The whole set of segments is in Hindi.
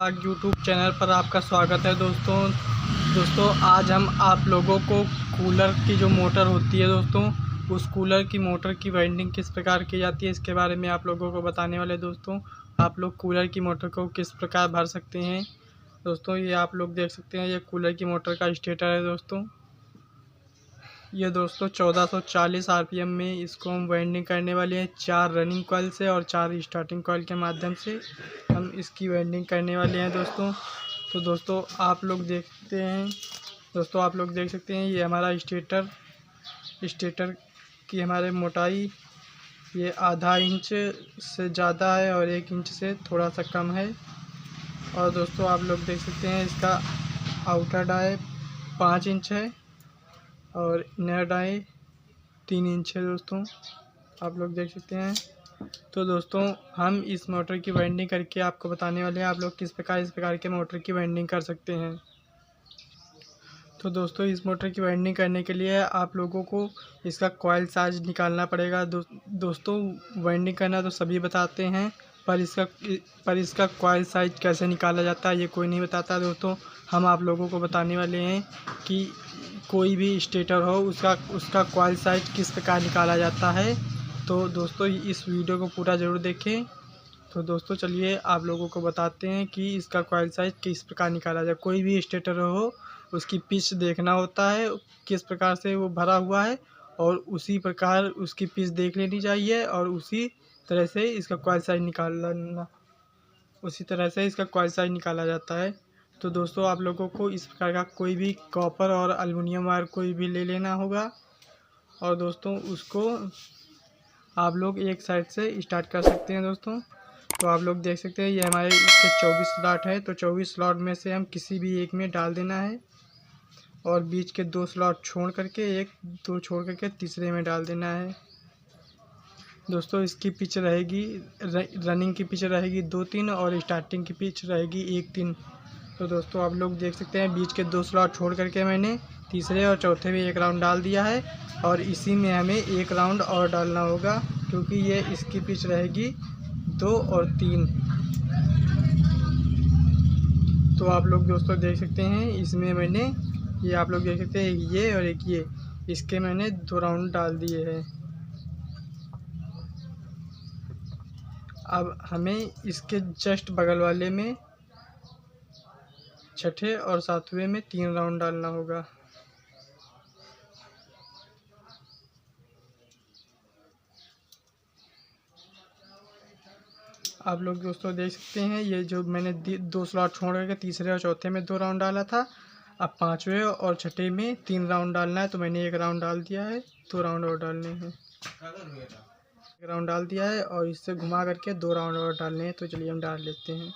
यूट्यूब चैनल पर आपका स्वागत है दोस्तों आज हम आप लोगों को कूलर की जो मोटर होती है दोस्तों, उस कूलर की मोटर की वाइंडिंग किस प्रकार की जाती है इसके बारे में आप लोगों को बताने वाले दोस्तों। आप लोग कूलर की मोटर को किस प्रकार भर सकते हैं दोस्तों, ये आप लोग देख सकते हैं। ये कूलर की मोटर का स्टेटर है दोस्तों। ये दोस्तों 1440 आरपीएम में इसको हम वाइंडिंग करने वाले हैं। 4 रनिंग कॉइल से और 4 स्टार्टिंग कॉइल के माध्यम से हम इसकी वाइंडिंग करने वाले हैं दोस्तों। तो दोस्तों आप लोग देख सकते हैं ये हमारा स्टेटर की हमारे मोटाई ये आधा इंच से ज़्यादा है और 1 इंच से थोड़ा सा कम है। और दोस्तों आप लोग देख सकते हैं इसका आउटर डाई 5 इंच है और इनर डाई 3 इंच है दोस्तों, आप लोग देख सकते हैं। तो दोस्तों हम इस मोटर की वाइंडिंग करके आपको बताने वाले हैं आप लोग किस प्रकार इस प्रकार के मोटर की वाइंडिंग कर सकते हैं। तो दोस्तों इस मोटर की वाइंडिंग करने के लिए आप लोगों को इसका कॉइल साइज निकालना पड़ेगा। दोस्तों वाइंडिंग करना तो सभी बताते हैं, पर इसका कॉइल साइज कैसे निकाला जाता है ये कोई नहीं बताता दोस्तों। हम आप लोगों को बताने वाले हैं कि कोई भी स्टेटर हो उसका कॉइल साइज किस प्रकार निकाला जाता है। तो दोस्तों इस वीडियो को पूरा ज़रूर देखें। तो दोस्तों चलिए आप लोगों को बताते हैं कि इसका कॉइल साइज किस प्रकार निकाला जाए। कोई भी स्टेटर हो उसकी पिच देखना होता है किस प्रकार से वो भरा हुआ है, और उसी प्रकार उसकी पिच देख लेनी चाहिए और उसी तरह से इसका कॉइल साइज निकाला जाता है। तो दोस्तों आप लोगों को इस प्रकार का कोई भी कॉपर और एल्युमिनियम वायर कोई भी ले लेना होगा, और दोस्तों उसको आप लोग एक साइड से स्टार्ट कर सकते हैं दोस्तों। तो आप लोग देख सकते हैं ये हमारे इसके 24 स्लॉट है, तो 24 स्लॉट में से हम किसी भी एक में डाल देना है और बीच के 2 स्लॉट छोड़ करके तीसरे में डाल देना है दोस्तों। इसकी पिच रहेगी रनिंग की पिच रहेगी 2-3 और स्टार्टिंग की पिच रहेगी 1-3। तो दोस्तों आप लोग देख सकते हैं बीच के 2 स्लॉट छोड़ करके मैंने तीसरे और चौथे में 1 राउंड डाल दिया है, और इसी में हमें 1 राउंड और डालना होगा क्योंकि ये इसकी पिच रहेगी 2 और 3। तो आप लोग दोस्तों देख सकते हैं इसमें मैंने ये आप लोग देख सकते हैं एक ये और एक ये, इसके मैंने 2 राउंड डाल दिए हैं। अब हमें इसके जस्ट बगल वाले में छठे और सातवें में 3 राउंड डालना होगा। आप लोग दोस्तों देख सकते हैं ये जो मैंने 2 स्लॉट छोड़ करके तीसरे और चौथे में 2 राउंड डाला था, अब पाँचवें और छठे में 3 राउंड डालना है। तो मैंने 1 राउंड डाल दिया है, 2 राउंड और डालने हैं। 1 राउंड डाल दिया है और इससे घुमा करके 2 राउंड और डालने हैं। तो चलिए हम डाल लेते हैं।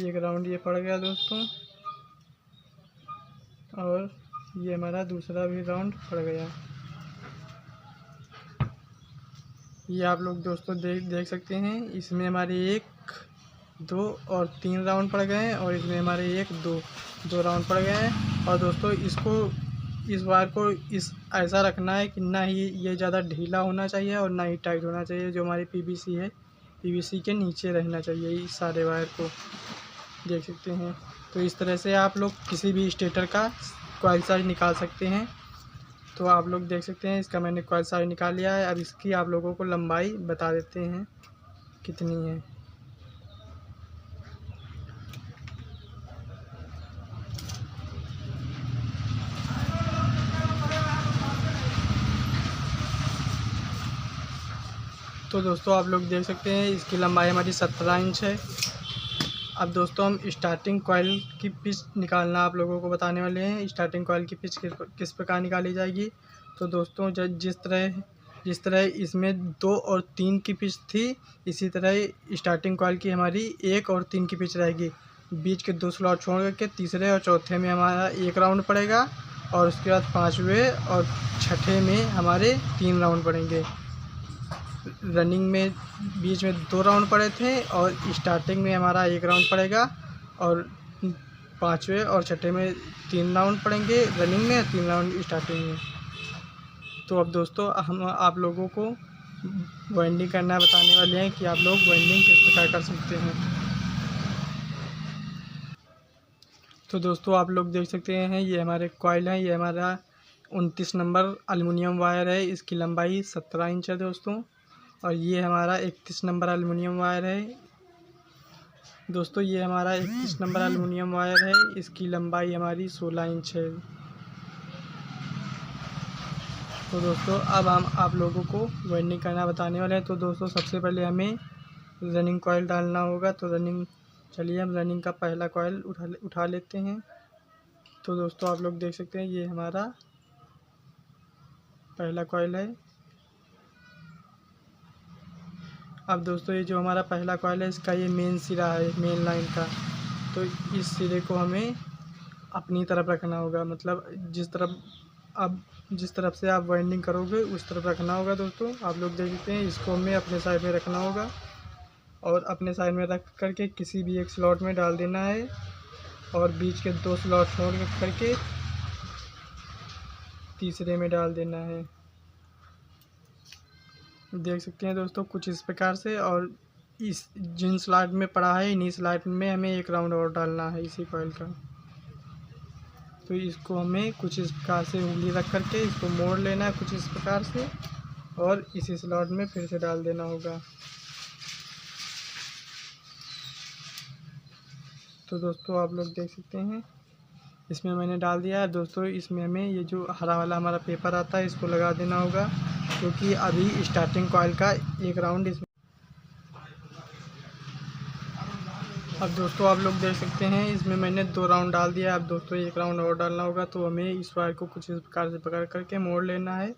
एक राउंड ये पड़ गया दोस्तों, और ये हमारा दूसरा भी राउंड पड़ गया। ये आप लोग दोस्तों देख सकते हैं इसमें हमारे 1, 2 और 3 राउंड पड़ गए हैं, और इसमें हमारे 1, 2 राउंड पड़ गए हैं। और दोस्तों इस वायर को ऐसा रखना है कि ना ही ये ज़्यादा ढीला होना चाहिए और ना ही टाइट होना चाहिए। जो हमारी पीवीसी है, पीवीसी के नीचे रहना चाहिए इस सारे वायर को, देख सकते हैं। तो इस तरह से आप लोग किसी भी स्टेटर का कॉइल साइज निकाल सकते हैं। तो आप लोग देख सकते हैं इसका मैंने कॉइल साइज निकाल लिया है। अब इसकी आप लोगों को लंबाई बता देते हैं कितनी है। तो दोस्तों आप लोग देख सकते हैं इसकी लंबाई हमारी 17 इंच है। अब दोस्तों हम स्टार्टिंग कॉइल की पिच निकालना आप लोगों को बताने वाले हैं। स्टार्टिंग कॉइल की पिच किस प्रकार निकाली जाएगी। तो दोस्तों जिस तरह इसमें 2 और 3 की पिच थी, इसी तरह स्टार्टिंग कॉइल की हमारी 1 और 3 की पिच रहेगी। बीच के 2 स्लॉट छोड़ करके तीसरे और चौथे में हमारा 1 राउंड पड़ेगा, और उसके बाद पाँचवें और छठे में हमारे 3 राउंड पड़ेंगे। रनिंग में बीच में 2 राउंड पड़े थे और स्टार्टिंग में हमारा 1 राउंड पड़ेगा, और पाँचवें और छठे में 3 राउंड पड़ेंगे रनिंग में, 3 राउंड स्टार्टिंग में। तो अब दोस्तों हम आप लोगों को वाइंडिंग करना बताने वाले हैं कि आप लोग वाइंडिंग किस प्रकार कर सकते हैं। तो दोस्तों आप लोग देख सकते हैं ये हमारे कॉइल है, ये हमारा 29 नंबर एल्युमिनियम वायर है, इसकी लंबाई 17 इंच है दोस्तों। और ये हमारा 31 नंबर एल्युमिनियम वायर है दोस्तों, ये हमारा 31 नंबर एल्युमिनियम वायर है, इसकी लंबाई हमारी 16 इंच है। तो दोस्तों अब हम आप लोगों को वाइंडिंग करना बताने वाले हैं। तो दोस्तों सबसे पहले हमें रनिंग कॉइल डालना होगा। तो चलिए हम रनिंग का पहला कॉइल उठा लेते हैं। तो दोस्तों आप लोग देख सकते हैं ये हमारा पहला कॉइल है। अब दोस्तों ये जो हमारा पहला कॉइल है इसका ये मेन सिरा है, मेन लाइन का। तो इस सिरे को हमें अपनी तरफ रखना होगा, मतलब जिस तरफ से आप वाइंडिंग करोगे उस तरफ रखना होगा। दोस्तों आप लोग देख सकते हैं इसको हमें अपने साइड में रखना होगा और अपने साइड में रख करके किसी भी एक स्लॉट में डाल देना है और बीच के 2 स्लॉट छोड़ करके तीसरे में डाल देना है। देख सकते हैं दोस्तों कुछ इस प्रकार से। और इस जिन स्लॉट में पड़ा है इन्हीं स्लॉट में हमें एक राउंड और डालना है इसी कॉइल का। तो इसको हमें कुछ इस प्रकार से उंगली रख करके इसको मोड़ लेना है कुछ इस प्रकार से और इसी स्लॉट में फिर से डाल देना होगा। तो दोस्तों आप लोग देख सकते हैं इसमें मैंने डाल दिया है। दोस्तों इसमें हमें ये जो हरा वाला हमारा पेपर आता है इसको लगा देना होगा, क्योंकि अभी स्टार्टिंग कॉइल का एक राउंड इसमें। अब दोस्तों आप लोग देख सकते हैं इसमें मैंने 2 राउंड डाल दिया। अब दोस्तों एक राउंड और डालना होगा। तो हमें इस वायर को कुछ इस प्रकार से पकड़ करके मोड़ लेना है